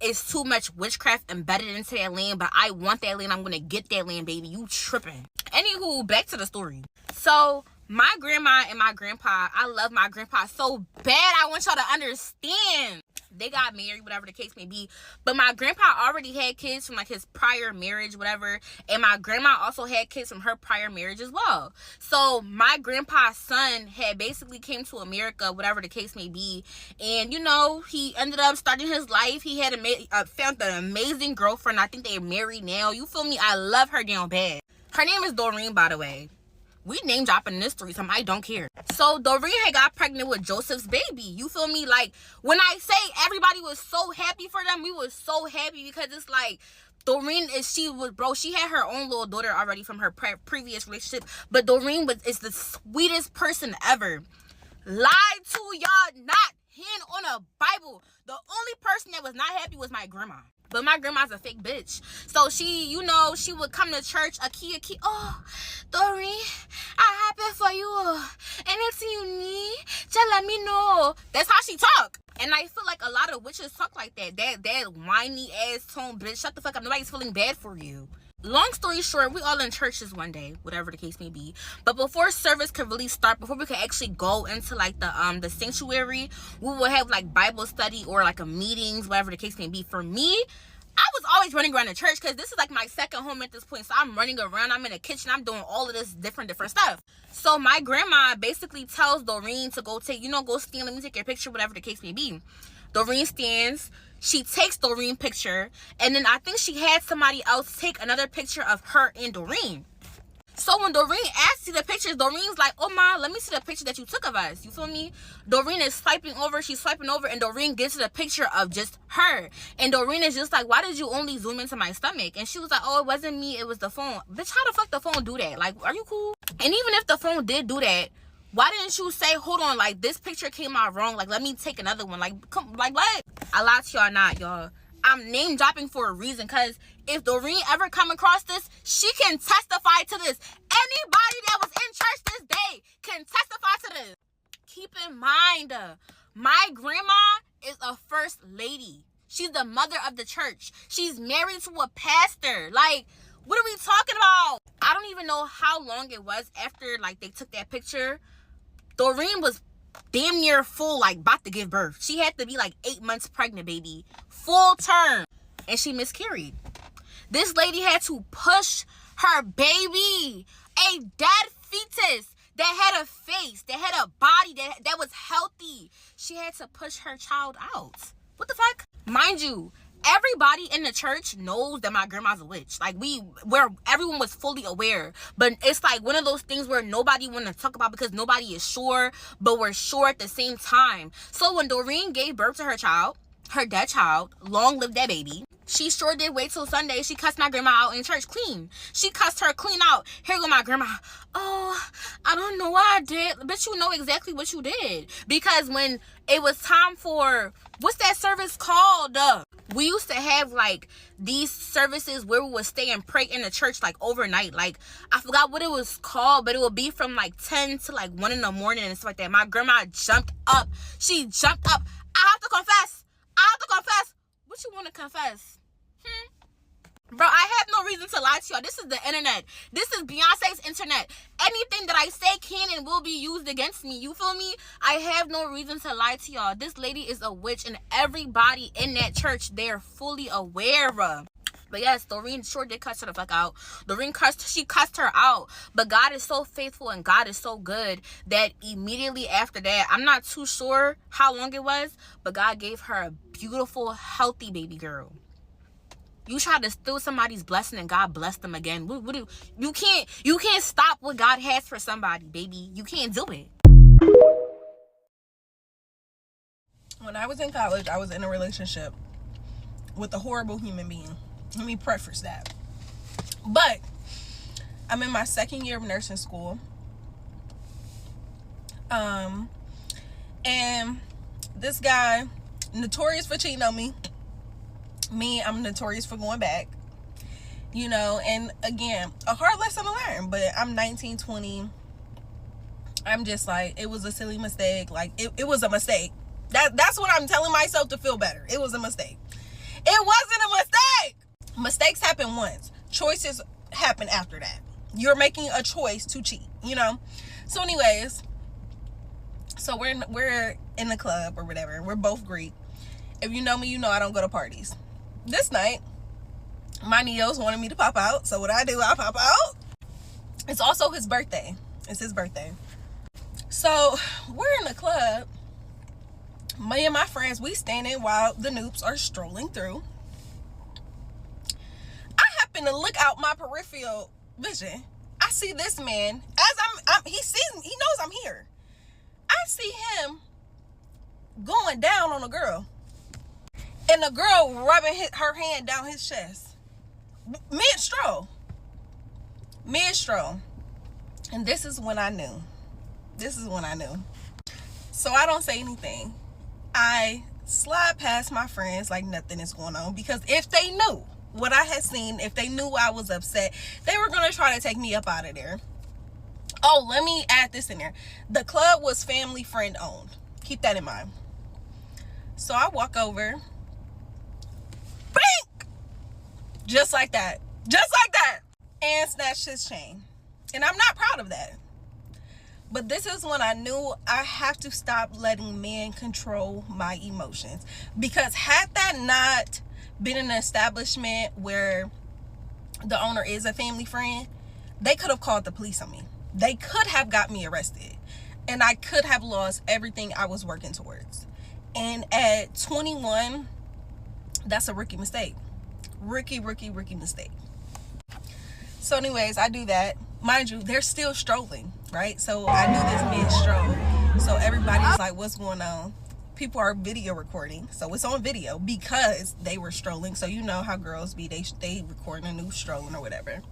it's too much witchcraft embedded into that land. But I want that land. I'm gonna get that land, baby. You tripping? Anywho, back to the story. So my grandma and my grandpa, I love my grandpa so bad. I want y'all to understand. They got married, whatever the case may be. But my grandpa already had kids from like his prior marriage, whatever. And my grandma also had kids from her prior marriage as well. So my grandpa's son had basically came to America, whatever the case may be. And, you know, he ended up starting his life. He had found an amazing girlfriend. I think they're married now. You feel me? I love her down bad. Her name is Doreen, by the way. We name dropping in this story, so I don't care. So Doreen had got pregnant with Joseph's baby. You feel me? Like, when I say everybody was so happy for them, we was so happy because it's like Doreen she had her own little daughter already from her previous relationship, but Doreen is the sweetest person ever. Lied to y'all not hand on a Bible. The only person that was not happy was my grandma. But my grandma's a fake bitch. So she, you know, she would come to church, a key. Oh, Doreen, I'm happy for you. Anything you need, just let me know. That's how she talk. And I feel like a lot of witches talk like that. That whiny ass tone bitch. Shut the fuck up. Nobody's feeling bad for you. Long story short, we all in churches one day, whatever the case may be. But before service could really start, before we could actually go into like the sanctuary, we will have like Bible study or like a meetings, whatever the case may be. For me, I was always running around the church because this is like my second home at this point. So I'm running around, I'm in the kitchen, I'm doing all of this different stuff. So my grandma basically tells Doreen to go stand, let me take your picture, whatever the case may be. Doreen stands. She takes Doreen's picture, and then I think she had somebody else take another picture of her and Doreen. So when Doreen asked to see the pictures, Doreen's like, oh, ma, let me see the picture that you took of us. You feel me? Doreen is she's swiping over, and Doreen gets to the picture of just her. And Doreen is just like, why did you only zoom into my stomach? And she was like, oh, it wasn't me, it was the phone. Bitch, how the fuck the phone do that? Like, are you cool? And even if the phone did do that, why didn't you say, hold on, like, this picture came out wrong, like, let me take another one? Like, what? I lied to y'all not, y'all. I'm name dropping for a reason, because if Doreen ever come across this, she can testify to this. Anybody that was in church this day can testify to this. Keep in mind, my grandma is a first lady. She's the mother of the church. She's married to a pastor. Like, what are we talking about? I don't even know how long it was after, like, they took that picture. Doreen was damn near full, like, about to give birth. She had to be, like, 8 months pregnant, baby. Full term. And she miscarried. This lady had to push her baby, a dead fetus that had a face, that had a body, that was healthy. She had to push her child out. What the fuck? Mind you, everybody in the church knows that my grandma's a witch. Like, everyone was fully aware. But it's like one of those things where nobody want to talk about because nobody is sure, but we're sure at the same time. So when Doreen gave birth to her child, her dead child, long live that baby, she sure did wait till Sunday. She cussed my grandma out in church clean. She cussed her clean out. Here go my grandma. Oh, I don't know why I did. But you know exactly what you did. Because when it was time for, what's that service called? We used to have, like, these services where we would stay and pray in the church, like, overnight. Like, I forgot what it was called, but it would be from, like, 10 to, like, 1 in the morning and stuff like that. My grandma jumped up. She jumped up. I have to confess. What you want to confess? Bro, I have no reason to lie to y'all. This is the internet. This is Beyonce's internet. Anything that I say can and will be used against me. You feel me? I have no reason to lie to y'all. This lady is a witch, and everybody in that church, they're fully aware of. But yes, Doreen sure did cuss her the fuck out. She cussed her out. But God is so faithful and God is so good that immediately after that, I'm not too sure how long it was, but God gave her a beautiful, healthy baby girl. You try to steal somebody's blessing and God blessed them again. You can't stop what God has for somebody, baby. You can't do it. When I was in college, I was in a relationship with a horrible human being. Let me preface that. But I'm in my second year of nursing school. And this guy, notorious for cheating on me, Me, I'm notorious for going back, you know, and again, a hard lesson to learn, but I'm 19, 20. I'm just like, it was a silly mistake. Like, it was a mistake. That's what I'm telling myself to feel better. It was a mistake. It wasn't a mistake. Mistakes happen once. Choices happen after that. You're making a choice to cheat, you know? So anyways, so we're in the club or whatever. We're both Greek. If you know me, you know I don't go to parties. This night, my Neos wanted me to pop out. So what I do, I pop out. It's also his birthday. It's his birthday. So we're in the club. Me and my friends, we standing while the noobs are strolling through. I happen to look out my peripheral vision. I see this man as he knows I'm here. I see him going down on a girl, and the girl rubbing her hand down his chest, mid-stroll. And this is when I knew. So I don't say anything. I slide past my friends like nothing is going on, because if they knew what I had seen, if they knew I was upset, they were going to try to take me up out of there. Oh, let me add this in there. The club was family friend owned. Keep that in mind. So I walk over. Bink! Just like that. And snatched his chain. And I'm not proud of that. But this is when I knew I have to stop letting men control my emotions. Because had that not been an establishment where the owner is a family friend, they could have called the police on me. They could have got me arrested. And I could have lost everything I was working towards. And at 21, that's a rookie mistake. Rookie mistake. So anyways, I do that. Mind you, they're still strolling, right? So I do this mid-stroll. So everybody's like, what's going on? People are video recording. So it's on video because they were strolling. So you know how girls be. They recording a new strolling or whatever.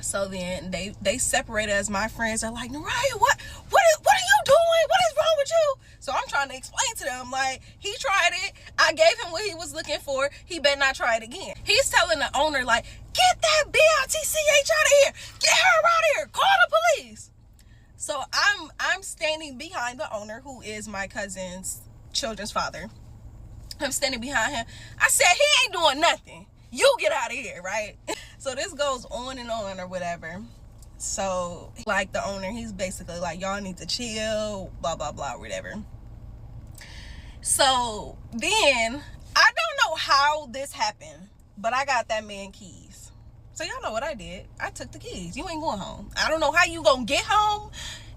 So then they separated as my friends are like, Naraya, what are you doing? What is wrong with you? So I'm trying to explain to them, like, he tried it. I gave him what he was looking for. He better not try it again. He's telling the owner, like, get that bitch out of here. Get her out of here. Call the police. So I'm standing behind the owner, who is my cousin's children's father. I'm standing behind him. I said, he ain't doing nothing. You get out of here, right? So this goes on and on or whatever. So like the owner, he's basically like, y'all need to chill, blah, blah, blah, whatever. So then I don't know how this happened, but I got that man keys. So y'all know what I did. I took the keys. You ain't going home. I don't know how you gonna get home.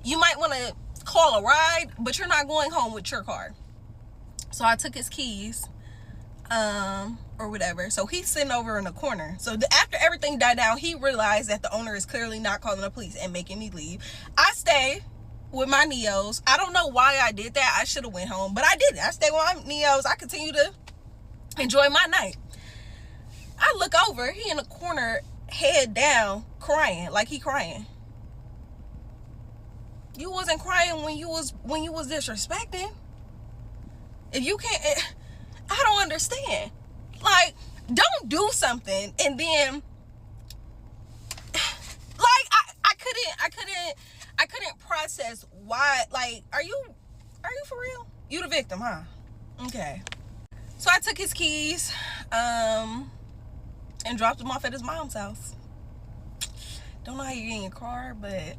You might want to call a ride, but you're not going home with your car. So I took his keys, or whatever. So he's sitting over in the corner. So after everything died down, he realized that the owner is clearly not calling the police and making me leave. I stay with my Neos. I don't know why I did that. I should have went home, but I didn't. I stayed with my Neos. I continue to enjoy my night. I look over, he in the corner, head down, crying, like he crying. You wasn't crying when you was disrespecting. If you can't, I don't understand. Like, don't do something and then, like, I couldn't process why. Like, are you for real? You the victim, huh? Okay. So I took his keys, and dropped him off at his mom's house. Don't know how you get in your car, but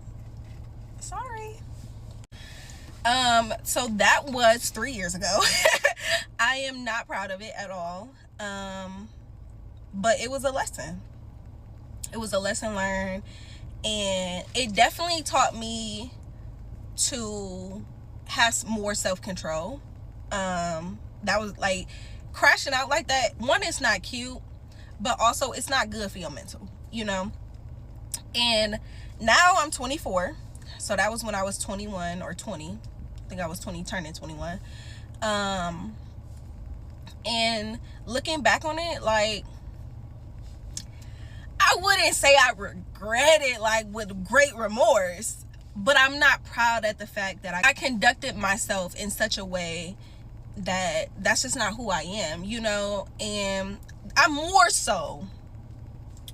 sorry. So that was 3 years ago. I am not proud of it at all. But it was a lesson. It was a lesson learned, and it definitely taught me to have more self-control. That was like, crashing out like that, one, it's not cute, but also it's not good for your mental, you know. And now I'm 24, so that was when I was 21 or 20. I think I was 20 turning 21. And looking back on it, like, I wouldn't say I regret it like with great remorse, but I'm not proud at the fact that I conducted myself in such a way that's just not who I am, you know. And I'm more so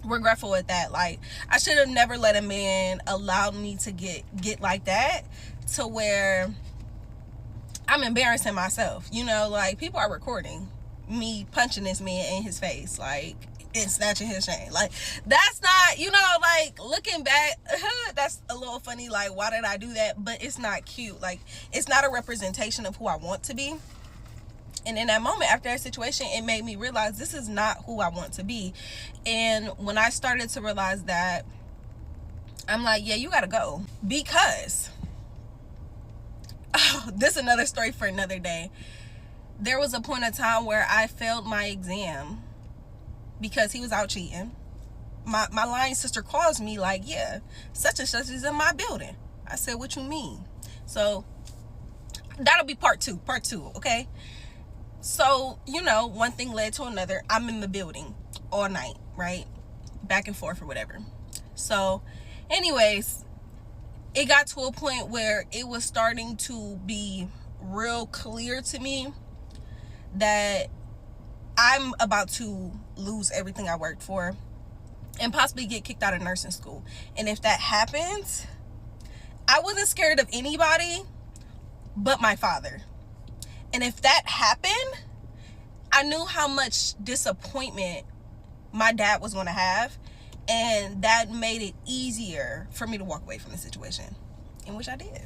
regretful at that. Like, I should have never let a man allow me to get like that, to where I'm embarrassing myself, you know. Like, people are recording me punching this man in his face, like, and snatching his chain. Like, that's not, you know, like, looking back, that's a little funny. Like, why did I do that? But it's not cute. Like, it's not a representation of who I want to be. And in that moment, after that situation, it made me realize this is not who I want to be. And when I started to realize that, I'm like, yeah, you gotta go. Because, oh, this is another story for another day. There was a point in time where I failed my exam because he was out cheating. My lying sister calls me like, yeah, such and such is in my building. I said, what you mean? So that'll be part two, okay? So, you know, one thing led to another. I'm in the building all night, right? Back and forth or whatever. So, anyways, it got to a point where it was starting to be real clear to me that I'm about to lose everything I worked for and possibly get kicked out of nursing school. And if that happens, I wasn't scared of anybody but my father. And if that happened, I knew how much disappointment my dad was going to have. And that made it easier for me to walk away from the situation, in which I did.